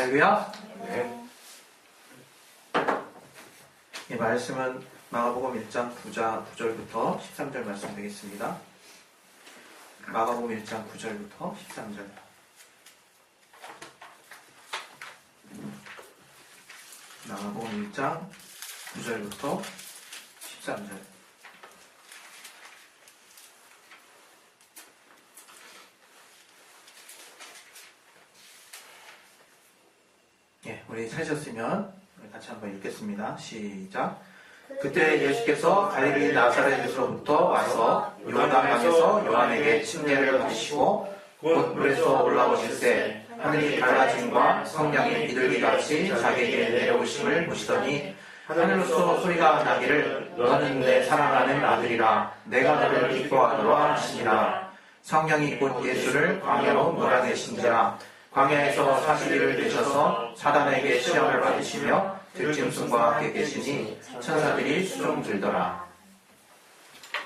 할렐루야. 네. 이 말씀은 마가복음 1장 9절부터 13절 말씀 되겠습니다. 마가복음 1장 9절부터 13절. 마가복음 1장 9절부터 13절. 예, 우리 찾으셨으면 같이 한번 읽겠습니다. 시작. 그때 예수께서 갈릴리 나사렛에서부터 와서 요단강에서 요한에게 침례를 받으시고 곧 물에서 올라오실새 하늘이 밝아짐과 성령이 비둘기 같이 자기에게 내려오심을 보시더니 하늘로서 소리가 나기를 너는 내 사랑하는 아들이라 내가 너를 기뻐하노라 하시니라. 성령이 곧 예수를 광야로 몰아내신지라. 광야에서 40일을 되셔서 사단에게 시험을 받으시며 들짐승과 함께 계시니 천사들이 수종 들더라.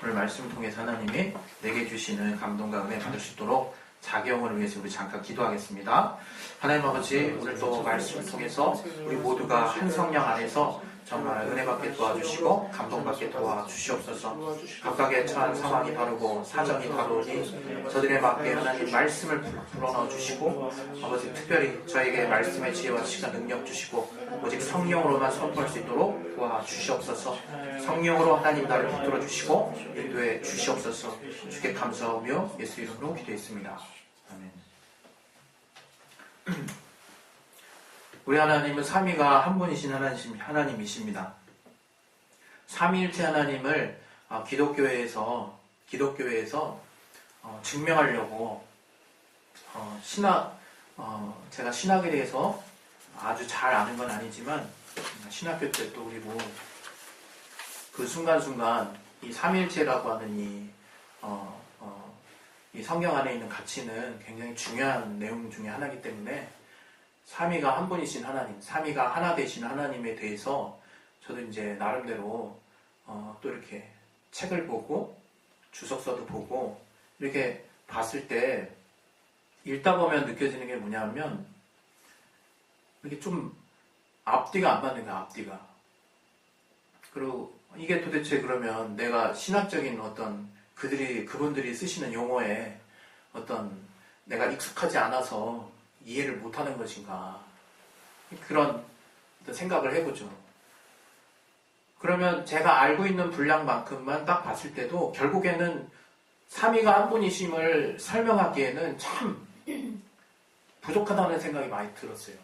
오늘 말씀을 통해서 하나님이 내게 주시는 감동과 은혜 받을 수 있도록 자경을 위해서 우리 잠깐 기도하겠습니다. 하나님 아버지, 오늘 또 말씀을 통해서 우리 모두가 한 성령 안에서 정말 은혜 받게 도와주시고 감동 받게 도와주시옵소서. 각각의 처한 상황이 다르고 사정이 다르니 저들에 맞게 하나님 말씀을 불어넣어 주시고 아버지 특별히 저에게 말씀의 지혜와 시간 능력 주시고 오직 성령으로만 선포할 수 있도록 도와주시옵소서. 성령으로 하나님 나를 붙들어 주시고 인도해 주시옵소서. 주께 감사하며 예수 이름으로 기도했습니다. 아멘. 우리 하나님은 삼위가 한 분이신 하나님이십니다. 삼위일체 하나님을 기독교회에서 증명하려고 제가 신학에 대해서 아주 잘 아는 건 아니지만 신학교 때 또 우리 그 순간순간 이 삼위일체라고 하는 이 성경 안에 있는 가치는 굉장히 중요한 내용 중에 하나이기 때문에 삼위가 한 분이신 하나님, 삼위가 하나 되신 하나님에 대해서 저도 이제 나름대로 또 이렇게 책을 보고 주석서도 보고 이렇게 봤을 때 읽다 보면 느껴지는 게 뭐냐면 이렇게 좀 앞뒤가 안 맞는 거야, 앞뒤가. 그리고 이게 도대체 그러면 내가 신학적인 어떤 그분들이 쓰시는 용어에 어떤 내가 익숙하지 않아서 이해를 못하는 것인가, 그런 어떤 생각을 해보죠. 그러면 제가 알고 있는 분량만큼만 딱 봤을 때도 결국에는 삼위가 한 분이심을 설명하기에는 참 부족하다는 생각이 많이 들었어요.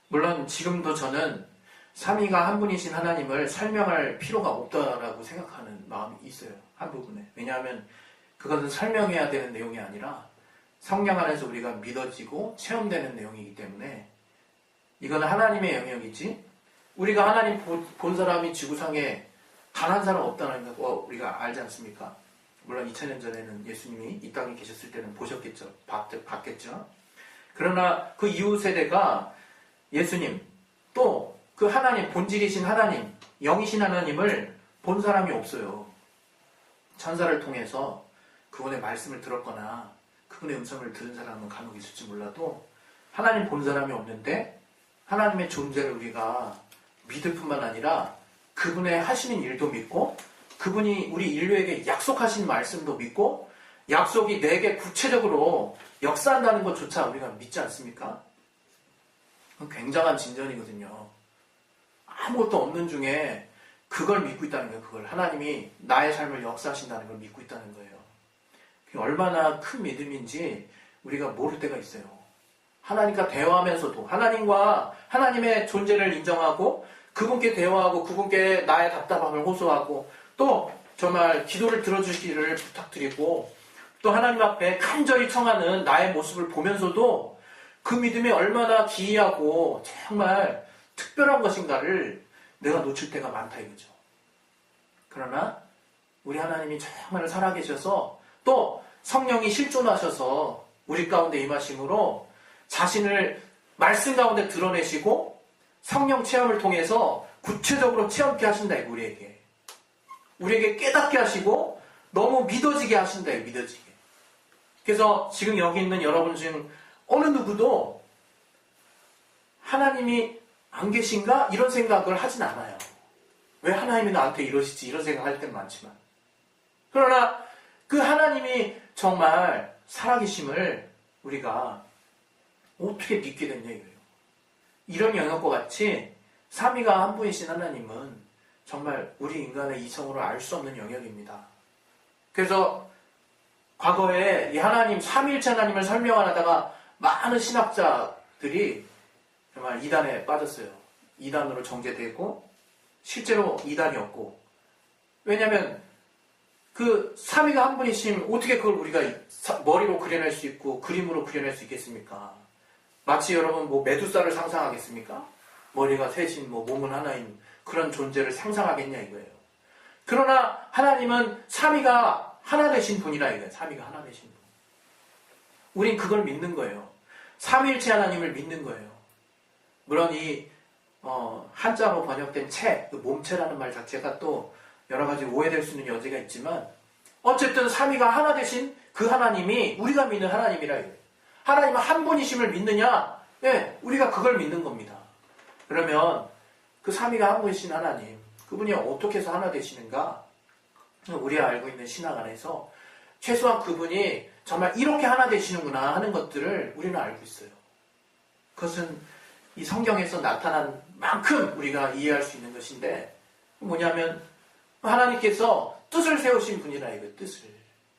물론 지금도 저는 삼위가 한 분이신 하나님을 설명할 필요가 없다라고 생각하는 마음이 있어요. 한 부분에. 왜냐하면 그것은 설명해야 되는 내용이 아니라 성령 안에서 우리가 믿어지고 체험되는 내용이기 때문에 이거는 하나님의 영역이지, 우리가 하나님 본 사람이 지구상에 단 한 사람 없다는 거 우리가 알지 않습니까? 물론 2000년 전에는 예수님이 이 땅에 계셨을 때는 보셨겠죠. 봤겠죠. 그러나 그 이후 세대가 예수님 또 그 하나님, 본질이신 하나님, 영이신 하나님을 본 사람이 없어요. 천사를 통해서 그분의 말씀을 들었거나 그분의 음성을 들은 사람은 간혹 있을지 몰라도 하나님 본 사람이 없는데 하나님의 존재를 우리가 믿을 뿐만 아니라 그분의 하시는 일도 믿고 그분이 우리 인류에게 약속하신 말씀도 믿고 약속이 내게 구체적으로 역사한다는 것조차 우리가 믿지 않습니까? 그건 굉장한 진전이거든요. 아무것도 없는 중에 그걸 믿고 있다는 거예요. 그걸 하나님이 나의 삶을 역사하신다는 걸 믿고 있다는 거예요. 그게 얼마나 큰 믿음인지 우리가 모를 때가 있어요. 하나님과 대화하면서도 하나님과 하나님의 존재를 인정하고 그분께 대화하고 그분께 나의 답답함을 호소하고 또 정말 기도를 들어주시기를 부탁드리고 또 하나님 앞에 간절히 청하는 나의 모습을 보면서도 그 믿음이 얼마나 기이하고 정말 특별한 것인가를 내가 놓칠 때가 많다 이거죠. 그러나 우리 하나님이 정말 살아계셔서 또 성령이 실존하셔서 우리 가운데 임하심으로 자신을 말씀 가운데 드러내시고 성령 체험을 통해서 구체적으로 체험케 하신다 이거 우리에게 깨닫게 하시고 너무 믿어지게 하신다 이거 믿어지게. 그래서 지금 여기 있는 여러분 중 어느 누구도 하나님이 안 계신가? 이런 생각을 하진 않아요. 왜 하나님이 나한테 이러시지? 이런 생각할 땐 많지만. 그러나 그 하나님이 정말 살아계심을 우리가 어떻게 믿게 됐냐 이거예요. 이런 영역과 같이 삼위가 한 분이신 하나님은 정말 우리 인간의 이성으로 알 수 없는 영역입니다. 그래서 과거에 이 하나님, 삼위일체 하나님을 설명하다가 많은 신학자들이 정말 이단에 빠졌어요. 이단으로 정죄되고 실제로 이단이었고, 왜냐하면 그 삼위가 한 분이심 어떻게 그걸 우리가 머리로 그려낼 수 있고 그림으로 그려낼 수 있겠습니까? 마치 여러분 뭐 메두사를 상상하겠습니까? 머리가 셋인 몸은 하나인 그런 존재를 상상하겠냐 이거예요. 그러나 하나님은 삼위가 하나 되신 분이라 이거예요. 삼위가 하나 되신 분. 우린 그걸 믿는 거예요. 삼위일체 하나님을 믿는 거예요. 물론 이 한자로 번역된 체, 그 몸체라는 말 자체가 또 여러 가지 오해될 수 있는 여지가 있지만 어쨌든 삼위가 하나 되신 그 하나님이 우리가 믿는 하나님이라 이거예요. 하나님은 한 분이심을 믿느냐? 네, 우리가 그걸 믿는 겁니다. 그러면 그 삼위가 한 분이신 하나님, 그분이 어떻게 해서 하나 되시는가? 우리가 알고 있는 신학 안에서 최소한 그분이 정말 이렇게 하나 되시는구나 하는 것들을 우리는 알고 있어요. 그것은 이 성경에서 나타난 만큼 우리가 이해할 수 있는 것인데 뭐냐면 하나님께서 뜻을 세우신 분이라 이거예요. 뜻을.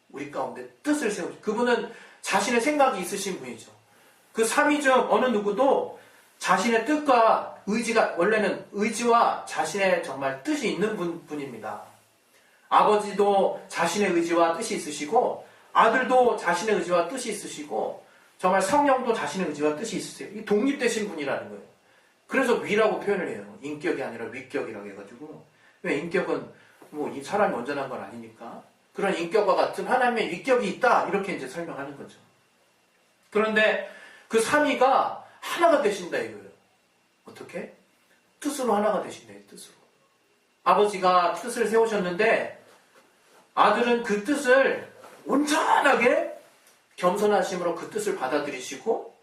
우리 가운데 뜻을 세우신. 그분은 자신의 생각이 있으신 분이죠. 그 삼위 중 어느 누구도 자신의 뜻과 의지가, 원래는 의지와 자신의 정말 뜻이 있는 분입니다. 아버지도 자신의 의지와 뜻이 있으시고 아들도 자신의 의지와 뜻이 있으시고 정말 성령도 자신의 의지와 뜻이 있으세요. 이 독립되신 분이라는 거예요. 그래서 위라고 표현을 해요. 인격이 아니라 위격이라고 해가지고. 왜 인격은 뭐 이 사람이 온전한 건 아니니까. 그런 인격과 같은 하나님의 위격이 있다. 이렇게 이제 설명하는 거죠. 그런데 그 삼위가 하나가 되신다 이거예요. 어떻게? 뜻으로 하나가 되신대요. 뜻으로. 아버지가 뜻을 세우셨는데 아들은 그 뜻을 온전하게 겸손하심으로 그 뜻을 받아들이시고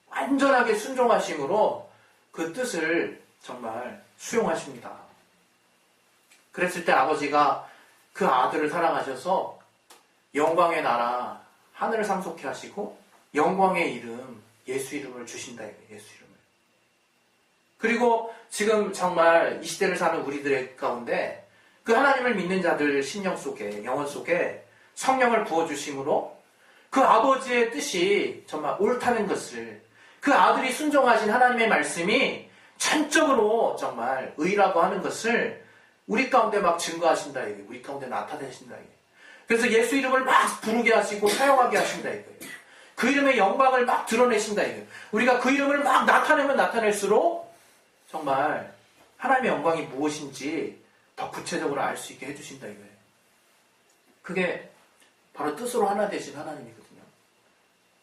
완전하게 순종하심으로 그 뜻을 정말 수용하십니다. 그랬을 때 아버지가 그 아들을 사랑하셔서 영광의 나라 하늘을 상속케 하시고 영광의 이름 예수 이름을 주신다 이거예요. 예수 이름을. 그리고 지금 정말 이 시대를 사는 우리들의 가운데 그 하나님을 믿는 자들 심령 속에 영혼 속에 성령을 부어주심으로 그 아버지의 뜻이 정말 옳다는 것을 그 아들이 순종하신 하나님의 말씀이 전적으로 정말 의라고 하는 것을 우리 가운데 막 증거하신다 이거예요. 우리 가운데 나타내신다 이거예요. 그래서 예수 이름을 막 부르게 하시고 사용하게 하신다 이거예요. 그 이름의 영광을 막 드러내신다 이거예요. 우리가 그 이름을 막 나타내면 나타낼수록 정말 하나님의 영광이 무엇인지 더 구체적으로 알 수 있게 해주신다 이거예요. 그게 바로 뜻으로 하나 되신 하나님이거든요.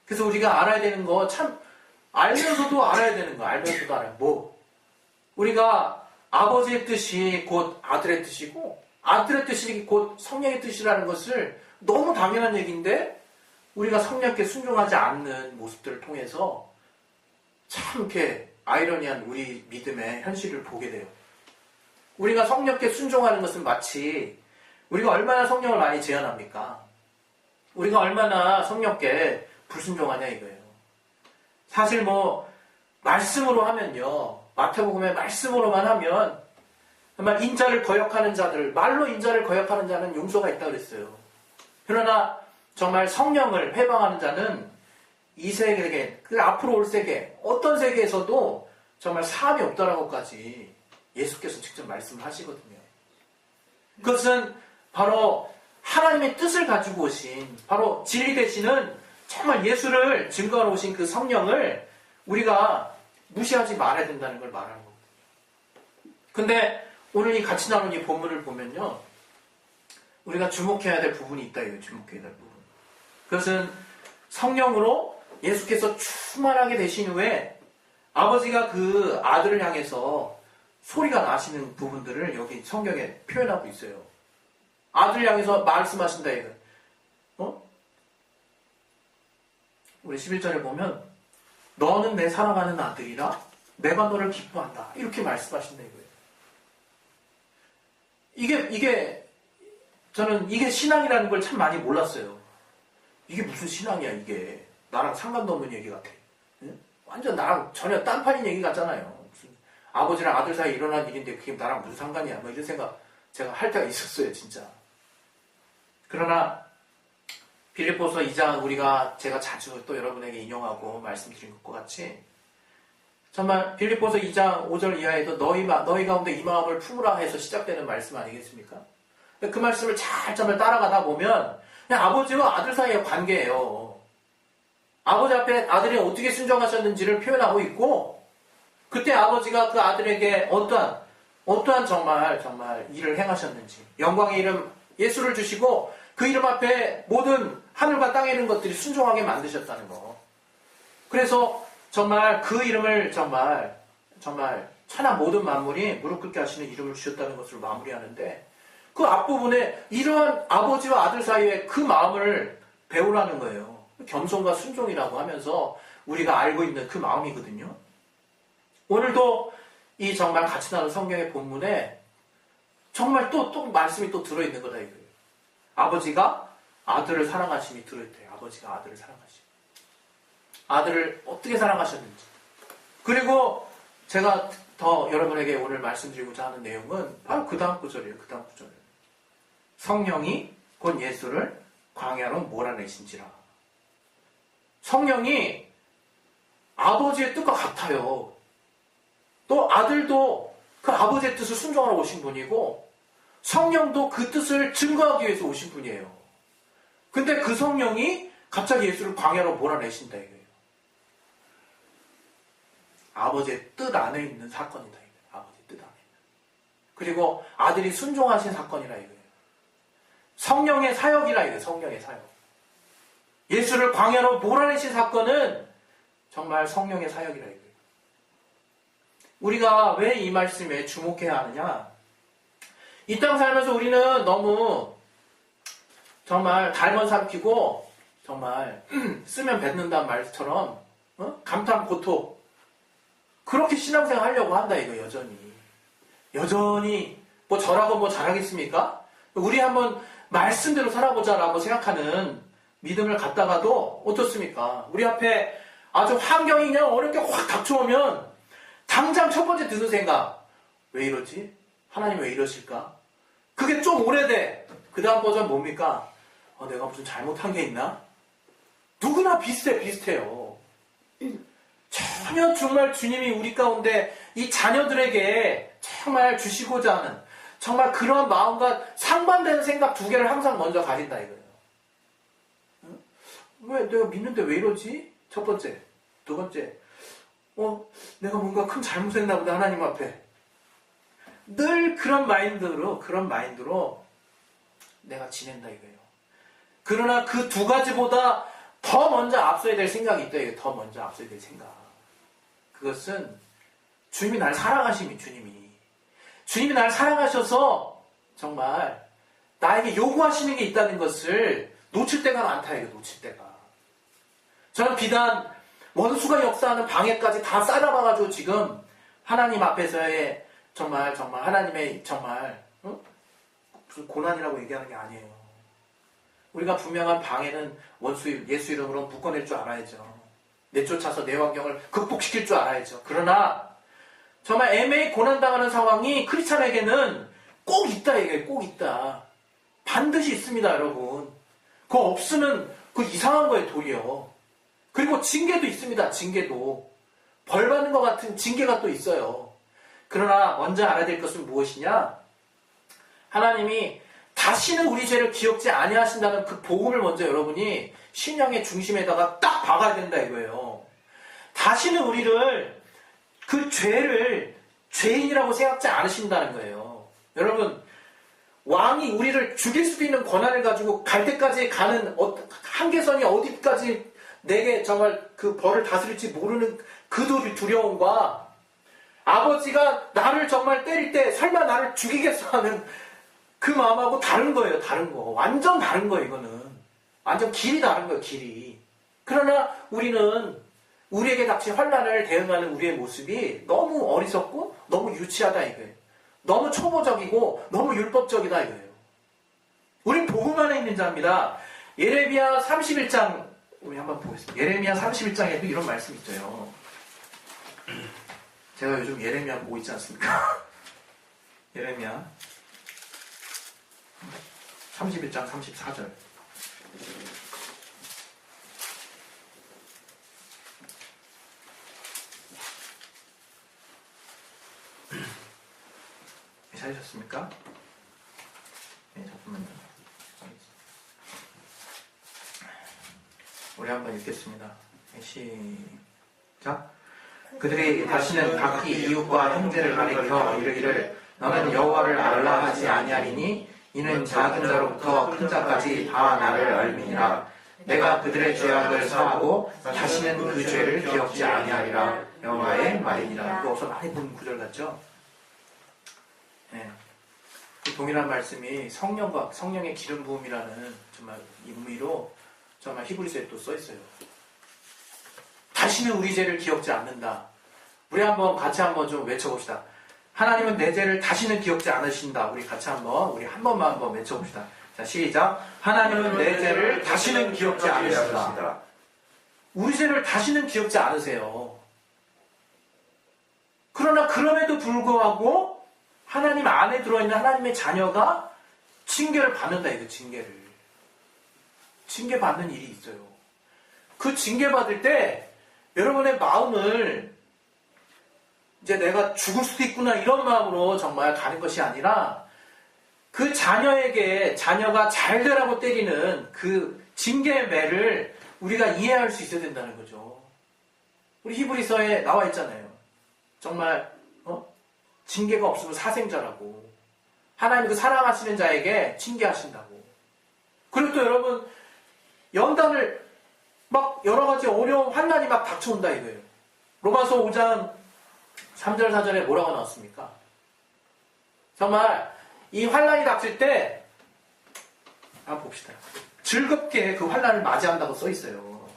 그래서 우리가 알아야 되는 거 참 알면서도 알아야 되는 거 알면서도 알아요. 뭐? 우리가 아버지의 뜻이 곧 아들의 뜻이고 아들의 뜻이 곧 성령의 뜻이라는 것을 너무 당연한 얘기인데 우리가 성령께 순종하지 않는 모습들을 통해서 참 이렇게 아이러니한 우리 믿음의 현실을 보게 돼요. 우리가 성령께 순종하는 것은 마치 우리가 얼마나 성령을 많이 제한합니까? 우리가 얼마나 성령께 불순종하냐 이거예요. 사실 뭐 말씀으로 하면요. 마태복음에 말씀으로만 하면 정말 인자를 거역하는 자들, 말로 인자를 거역하는 자는 용서가 있다고 그랬어요. 그러나 정말 성령을 회방하는 자는 이 세계, 그 앞으로 올 세계, 어떤 세계에서도 정말 사함이 없다라고까지 예수께서 직접 말씀을 하시거든요. 그것은 바로 하나님의 뜻을 가지고 오신, 바로 진리 되시는 정말 예수를 증거하러 오신 그 성령을 우리가 무시하지 말아야 된다는 걸 말하는 겁니다. 근데 오늘 이 같이 나눈 이 본문을 보면요. 우리가 주목해야 될 부분이 있다. 이거 주목해야 될 부분. 그것은 성령으로 예수께서 충만하게 되신 후에 아버지가 그 아들을 향해서 소리가 나시는 부분들을 여기 성경에 표현하고 있어요. 아들을 향해서 말씀하신다. 이거. 우리 11절에 보면 너는 내 사랑하는 아들이라 내가 너를 기뻐한다. 이렇게 말씀하신다 이거예요. 저는 이게 신앙이라는 걸 참 많이 몰랐어요. 이게 무슨 신앙이야, 이게. 나랑 상관도 없는 얘기 같아. 응? 완전 나랑 전혀 딴판인 얘기 같잖아요. 무슨 아버지랑 아들 사이에 일어난 일인데 그게 나랑 무슨 상관이야. 뭐 이런 생각 제가 할 때가 있었어요, 진짜. 그러나 빌립보서 2장 제가 자주 또 여러분에게 인용하고 말씀드린 것과 같이 정말 빌립보서 2장 5절 이하에도 너희 가운데 이 마음을 품으라 해서 시작되는 말씀 아니겠습니까? 그 말씀을 잘 정말 따라가다 보면 그냥 아버지와 아들 사이의 관계예요. 아버지 앞에 아들이 어떻게 순종하셨는지를 표현하고 있고 그때 아버지가 그 아들에게 어떠한 정말 일을 행하셨는지 영광의 이름 예수를 주시고 그 이름 앞에 모든 하늘과 땅에 있는 것들이 순종하게 만드셨다는 거. 그래서 정말 그 이름을 정말 천하 모든 만물이 무릎 꿇게 하시는 이름을 주셨다는 것을 마무리하는데 그 앞부분에 이러한 아버지와 아들 사이에 그 마음을 배우라는 거예요. 겸손과 순종이라고 하면서 우리가 알고 있는 그 마음이거든요. 오늘도 이 정말 같이 나눈 성경의 본문에 정말 또 말씀이 또 들어있는 거다 이거예요. 아버지가 아들을 사랑하심이 들어있대요. 아버지가 아들을 사랑하심. 아들을 어떻게 사랑하셨는지. 그리고 제가 더 여러분에게 오늘 말씀드리고자 하는 내용은 바로 그 다음 구절이에요. 그 다음 구절. 성령이 곧 예수를 광야로 몰아내신지라. 성령이 아버지의 뜻과 같아요. 또 아들도 그 아버지의 뜻을 순종하러 오신 분이고 성령도 그 뜻을 증거하기 위해서 오신 분이에요. 근데 그 성령이 갑자기 예수를 광야로 몰아내신다 이거예요. 아버지의 뜻 안에 있는 사건이다 이거예요. 아버지의 뜻 안에 있는. 그리고 아들이 순종하신 사건이라 이거예요. 성령의 사역이라 이거예요. 성령의 사역. 예수를 광야로 몰아내신 사건은 정말 성령의 사역이라 이거예요. 우리가 왜 이 말씀에 주목해야 하느냐? 이 땅 살면서 우리는 너무 정말 달면 삼키고 정말 쓰면 뱉는다는 말처럼 감탄 고토 그렇게 신앙생활 하려고 한다 이거 여전히 뭐 저라고 뭐 잘하겠습니까? 우리 한번 말씀대로 살아보자라고 생각하는 믿음을 갖다가도 어떻습니까? 우리 앞에 아주 환경이 그냥 어렵게 확 닥쳐오면 당장 첫 번째 드는 생각 왜 이러지? 하나님 왜 이러실까? 그게 좀 오래돼. 그 다음 버전 뭡니까? 내가 무슨 잘못한 게 있나? 누구나 비슷해요. 전혀 정말 주님이 우리 가운데 이 자녀들에게 정말 주시고자 하는 정말 그런 마음과 상반되는 생각 두 개를 항상 먼저 가진다 이거예요. 왜 내가 믿는데 왜 이러지? 첫 번째. 두 번째. 내가 뭔가 큰 잘못했나 보다 하나님 앞에. 늘 그런 마인드로 내가 지낸다 이거예요. 그러나 그 두 가지보다 더 먼저 앞서야 될 생각이 있다 이거예요. 더 먼저 앞서야 될 생각. 그것은 주님이 날 사랑하심이 주님이 날 사랑하셔서 정말 나에게 요구하시는 게 있다는 것을 놓칠 때가 많다 이거 놓칠 때가. 저는 비단 원수가 역사하는 방해까지 다 싸잡아가지고 지금 하나님 앞에서의 정말 하나님의 정말 무슨 고난이라고 얘기하는 게 아니에요. 우리가 분명한 방해는 원수 예수 이름으로 묶어낼 줄 알아야죠. 내쫓아서 내 환경을 극복시킬 줄 알아야죠. 그러나 정말 애매히 고난당하는 상황이 크리스찬에게는 꼭 있다 이게 꼭 있다. 반드시 있습니다 여러분. 그거 없으면 그 이상한 거예요 도리어. 그리고 징계도 있습니다. 징계도. 벌 받는 것 같은 징계가 또 있어요. 그러나 먼저 알아야 될 것은 무엇이냐? 하나님이 다시는 우리 죄를 기억지 아니하신다는 그 복음을 먼저 여러분이 신앙의 중심에다가 딱 박아야 된다 이거예요. 다시는 우리를 그 죄를 죄인이라고 생각지 않으신다는 거예요. 여러분 왕이 우리를 죽일 수도 있는 권한을 가지고 갈 때까지 가는 한계선이 어디까지 내게 정말 그 벌을 다스릴지 모르는 그 두려움과 아버지가 나를 정말 때릴 때 설마 나를 죽이겠어 하는 그 마음하고 다른 거예요. 다른 거. 완전 다른 거예요. 이거는. 완전 길이 다른 거예요. 길이. 그러나 우리는 우리에게 닥친 환난을 대응하는 우리의 모습이 너무 어리석고 너무 유치하다 이거예요. 너무 초보적이고 너무 율법적이다 이거예요. 우린 복음 안에 있는 자입니다. 예레미야 31장 우리 한번 보겠습니다. 예레미야 31장에도 이런 말씀이 있어요. 제가 요즘 예레미야 보고 있지 않습니까? 예레미야 31장 34절. 찾으셨습니까? 네, 잠깐만요. 우리 한번 읽겠습니다. 시작. 그들이 다시는 각기 이웃과 형제를 가리켜 이르기를 너는 여호와를 알라 하지 아니하리니 이는 작은 자로부터 큰 자까지 다 나를 알미니라. 내가 그들의 죄악을 사하고 다시는 그 죄를 기억지 아니하리라. 여호와의 말이니라. 이거 어서 많이 본 구절 같죠? 네. 그 동일한 말씀이 성령의 기름 부음이라는 정말 의미로 정말 히브리서에 또 써 있어요. 다시는 우리 죄를 기억지 않는다. 우리 같이 한번 좀 외쳐봅시다. 하나님은 내 죄를 다시는 기억지 않으신다. 우리 같이 우리 한 번만 외쳐봅시다. 자, 시작. 하나님은 내 죄를 다시는 기억지 않으신다. 우리 죄를 다시는 기억지 않으세요. 그러나 그럼에도 불구하고 하나님 안에 들어있는 하나님의 자녀가 징계를 받는다 이거 징계를. 징계받는 일이 있어요. 그 징계받을 때 여러분의 마음을 이제 내가 죽을 수도 있구나 이런 마음으로 정말 가는 것이 아니라 그 자녀가 잘 되라고 때리는 그 징계의 매를 우리가 이해할 수 있어야 된다는 거죠. 우리 히브리서에 나와 있잖아요. 정말 징계가 없으면 사생자라고. 하나님 그 사랑하시는 자에게 징계하신다고. 그리고 또 여러분 연단을 막 여러 가지 어려운 환난이 막 닥쳐온다 이거예요. 로마서 5장 3절 4절에 뭐라고 나왔습니까? 정말 이 환난이 닥칠 때 한번 봅시다. 즐겁게 그 환난을 맞이한다고 써 있어요.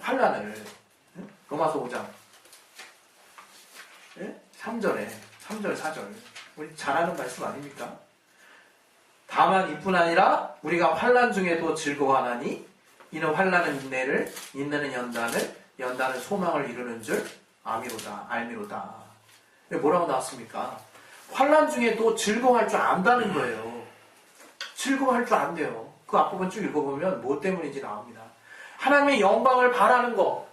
환난을. 로마서 5장 3절에 3절 4절 우리 잘 아는 말씀 아닙니까? 다만 이뿐 아니라 우리가 환난 중에도 즐거워하나니 이는 환난은 인내를 인내는 연단은 소망을 이루는 줄 알미로다. 뭐라고 나왔습니까? 환난 중에도 즐거워할 줄 안다는 거예요. 즐거워할 줄 안돼요. 그 앞부분 쭉 읽어보면 뭐 때문인지 나옵니다. 하나님의 영광을 바라는 거,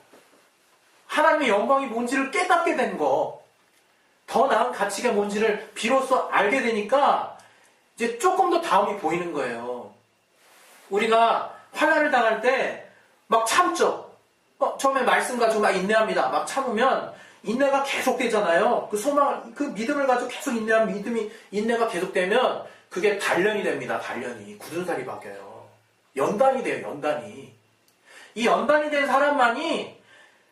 하나님의 영광이 뭔지를 깨닫게 된 거, 더 나은 가치가 뭔지를 비로소 알게 되니까 이제 조금 더 다음이 보이는 거예요. 우리가 환난을 당할 때 막 참죠. 처음에 말씀 가지고 막 인내합니다. 막 참으면 인내가 계속되잖아요. 그 소망을, 그 믿음을 가지고 계속 인내하면 인내가 계속되면 그게 단련이 됩니다. 단련이. 굳은 살이 바뀌어요. 연단이 돼요. 연단이. 이 연단이 된 사람만이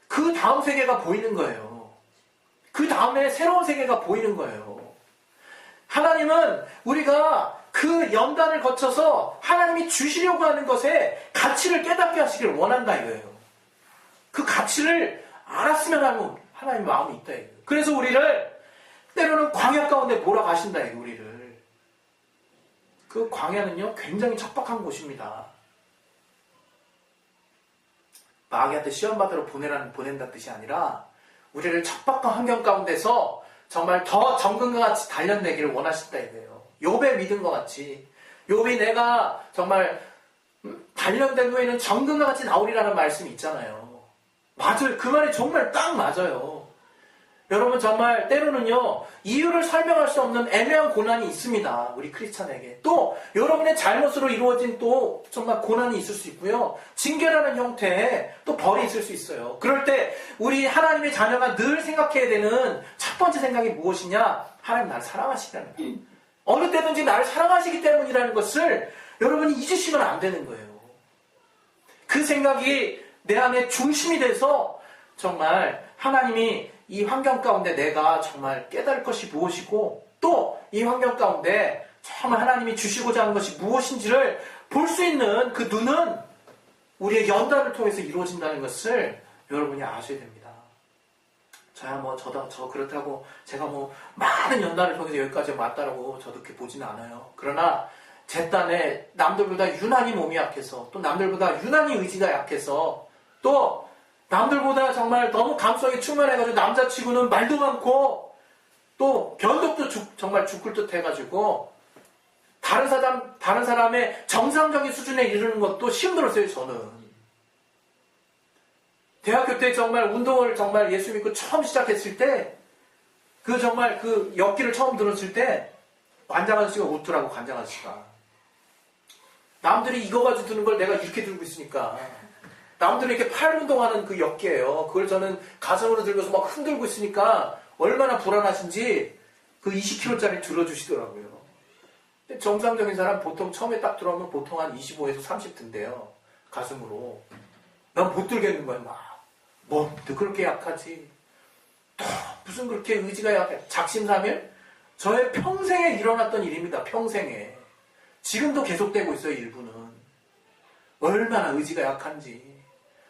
그 다음 세계가 보이는 거예요. 그 다음에 새로운 세계가 보이는 거예요. 하나님은 우리가 그 연단을 거쳐서 하나님이 주시려고 하는 것에 가치를 깨닫게 하시기를 원한다 이거예요. 그 가치를 알았으면 하는 하나님의 마음이 있다 이거예요. 그래서 우리를 때로는 광야 가운데 몰아가신다 이거예요. 우리를. 그 광야는요 굉장히 척박한 곳입니다. 마귀한테 시험받으러 보낸다는 뜻이 아니라 우리를 척박한 환경 가운데서 정말 더 정금과 같이 단련되기를 원하신다 이거예요. 욥의 믿은 것 같이. 욥이 내가 정말 단련된 후에는 정금과 같이 나오리라는 말씀이 있잖아요. 맞아요. 그 말이 정말 딱 맞아요. 여러분 정말 때로는요 이유를 설명할 수 없는 애매한 고난이 있습니다. 우리 크리스찬에게. 또 여러분의 잘못으로 이루어진 또 정말 고난이 있을 수 있고요. 징계라는 형태의 또 벌이 있을 수 있어요. 그럴 때 우리 하나님의 자녀가 늘 생각해야 되는 첫 번째 생각이 무엇이냐? 하나님 나를 사랑하시다는 거예요. 어느 때든지 나를 사랑하시기 때문이라는 것을 여러분이 잊으시면 안 되는 거예요. 그 생각이 내 안에 중심이 돼서 정말 하나님이 이 환경 가운데 내가 정말 깨달을 것이 무엇이고 또 이 환경 가운데 정말 하나님이 주시고자 하는 것이 무엇인지를 볼 수 있는 그 눈은 우리의 연단을 통해서 이루어진다는 것을 여러분이 아셔야 됩니다. 저야 뭐 저 그렇다고 제가 뭐 많은 연단을 통해서 여기까지 왔다라고 저도 그렇게 보지는 않아요. 그러나 제 딴에 남들보다 유난히 몸이 약해서, 또 남들보다 유난히 의지가 약해서, 또 남들보다 정말 너무 감성이 충만해가지고 남자치고는 말도 많고, 또 변덕도 정말 죽을 듯 해가지고 다른 사람의 정상적인 수준에 이르는 것도 힘들었어요. 저는 대학교 때 정말 운동을 정말 예수 믿고 처음 시작했을 때, 정말 그 역기를 처음 들었을 때 관장 아저씨가 웃더라고. 관장 아저씨가 남들이 이거 가지고 드는 걸 내가 이렇게 들고 있으니까, 남들이 이렇게 팔 운동하는 그 역기예요. 그걸 저는 가슴으로 들고서 막 흔들고 있으니까 얼마나 불안하신지 그 20kg짜리 들어주시더라고요. 근데 정상적인 사람 보통 처음에 딱 들어오면 보통 한 25에서 30 든대요. 가슴으로. 난 못 들겠는 거야. 뭐 그렇게 약하지. 또 무슨 그렇게 의지가 약해. 작심삼일? 저의 평생에 일어났던 일입니다. 평생에. 지금도 계속되고 있어요. 일부는. 얼마나 의지가 약한지.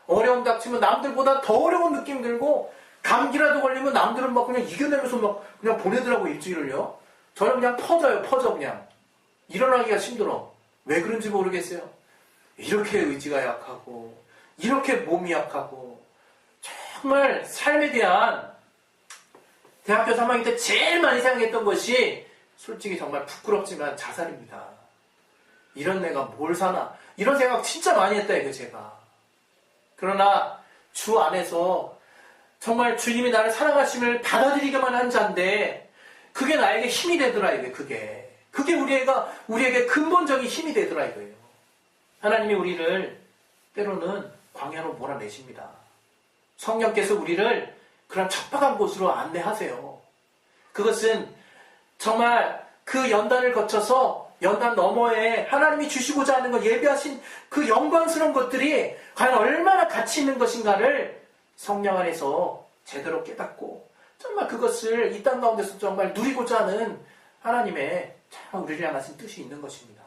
어려움 닥치면 남들보다 더 어려운 느낌 들고, 감기라도 걸리면 남들은 막 그냥 이겨내면서 막 그냥 보내더라고, 일주일을요. 저는 그냥 퍼져 그냥. 일어나기가 힘들어. 왜 그런지 모르겠어요. 이렇게 의지가 약하고, 이렇게 몸이 약하고, 정말 삶에 대한, 대학교 3학년 때 제일 많이 생각했던 것이 솔직히 정말 부끄럽지만 자살입니다. 이런 내가 뭘 사나, 이런 생각 진짜 많이 했다 이거 제가. 그러나 주 안에서 정말 주님이 나를 사랑하심을 받아들이기만 한 자인데, 그게 나에게 힘이 되더라 이게. 그게 우리에게 근본적인 힘이 되더라 이거예요. 하나님이 우리를 때로는 광야로 몰아내십니다. 성령께서 우리를 그런 척박한 곳으로 안내하세요. 그것은 정말 그 연단을 거쳐서 연단 너머에 하나님이 주시고자 하는 것, 예비하신 그 영광스러운 것들이 과연 얼마나 가치 있는 것인가를 성령 안에서 제대로 깨닫고, 정말 그것을 이 땅 가운데서 정말 누리고자 하는 하나님의 참 우리를 향하신 뜻이 있는 것입니다.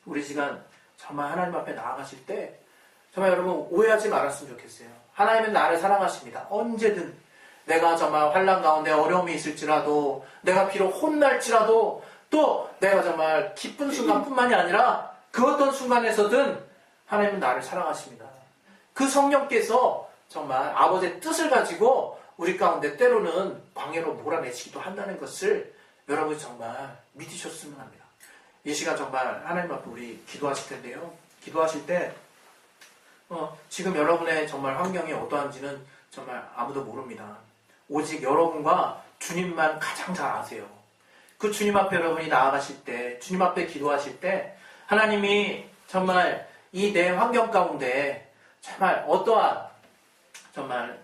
우리 시간 정말 하나님 앞에 나아가실 때 정말 여러분 오해하지 말았으면 좋겠어요. 하나님은 나를 사랑하십니다. 언제든 내가 정말 환난 가운데 어려움이 있을지라도, 내가 비록 혼날지라도, 또 내가 정말 기쁜 순간뿐만이 아니라 그 어떤 순간에서든 하나님은 나를 사랑하십니다. 그 성령께서 정말 아버지의 뜻을 가지고 우리 가운데 때로는 광야로 몰아내시기도 한다는 것을 여러분이 정말 믿으셨으면 합니다. 이 시간 정말 하나님 앞에 우리 기도하실 텐데요. 기도하실 때 지금 여러분의 정말 환경이 어떠한지는 정말 아무도 모릅니다. 오직 여러분과 주님만 가장 잘 아세요. 그 주님 앞에 여러분이 나아가실 때, 주님 앞에 기도하실 때 하나님이 정말 이 내 환경 가운데 정말 어떠한 정말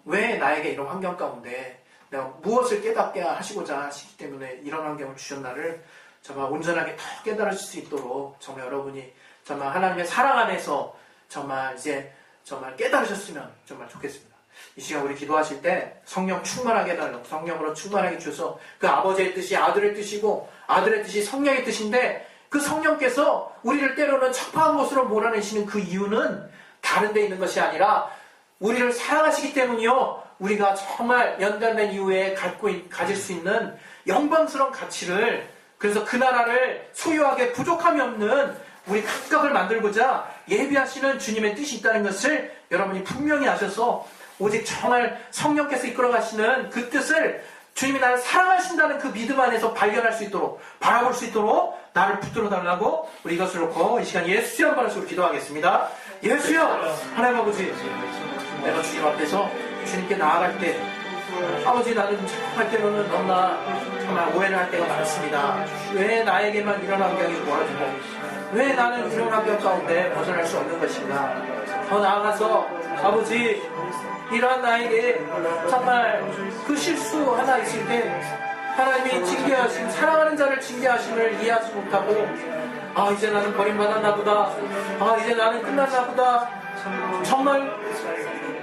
왜 나에게 이런 환경 가운데 내가 무엇을 깨닫게 하시고자 하시기 때문에 이런 환경을 주셨나를 정말 온전하게 더 깨달으실 수 있도록 정말 여러분이 정말 하나님의 사랑 안에서 정말 이제 정말 깨달으셨으면 정말 좋겠습니다. 이 시간 우리 기도하실 때 성령 충만하게 해달라고, 성령으로 충만하게 주셔서 그 아버지의 뜻이 아들의 뜻이고 아들의 뜻이 성령의 뜻인데, 그 성령께서 우리를 때로는 척박한 곳으로 몰아내시는 그 이유는 다른 데 있는 것이 아니라 우리를 사랑하시기 때문이요, 우리가 정말 연단된 이후에 가질 수 있는 영광스러운 가치를, 그래서 그 나라를 소유하게 부족함이 없는 우리 각각을 만들고자 예비하시는 주님의 뜻이 있다는 것을 여러분이 분명히 아셔서, 오직 정말 성령께서 이끌어가시는 그 뜻을, 주님이 나를 사랑하신다는 그 믿음 안에서 발견할 수 있도록, 바라볼 수 있도록 나를 붙들어 달라고 우리 이것을 놓고 이 시간 예수여 한 번씩 기도하겠습니다. 예수여, 하나님 아버지, 내가 주님 앞에서 주님께 나아갈 때 아버지, 나는 정말 때로는 너무나 정말 오해를 할 때가 많습니다. 왜 나에게만 이런 환경이 모아지고, 왜 나는 이런 환경 가운데 벗어날 수 없는 것인가. 더 나아가서 아버지, 이러한 나에게 정말 그 실수 하나 있을 때 하나님이 징계하신, 사랑하는 자를 징계하심을 이해하지 못하고, 이제 나는 버림받았나 보다, 이제 나는 끝났나 보다, 정말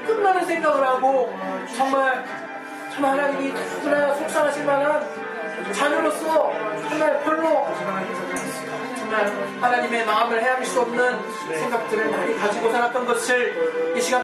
끝나는 생각을 하고, 정말 하나님이 너무나 속상하실 만한 자녀로서 정말 별로 정말 하나님의 마음을 헤아릴 수 없는 생각들을 많이 가지고 살았던 것을 이 시간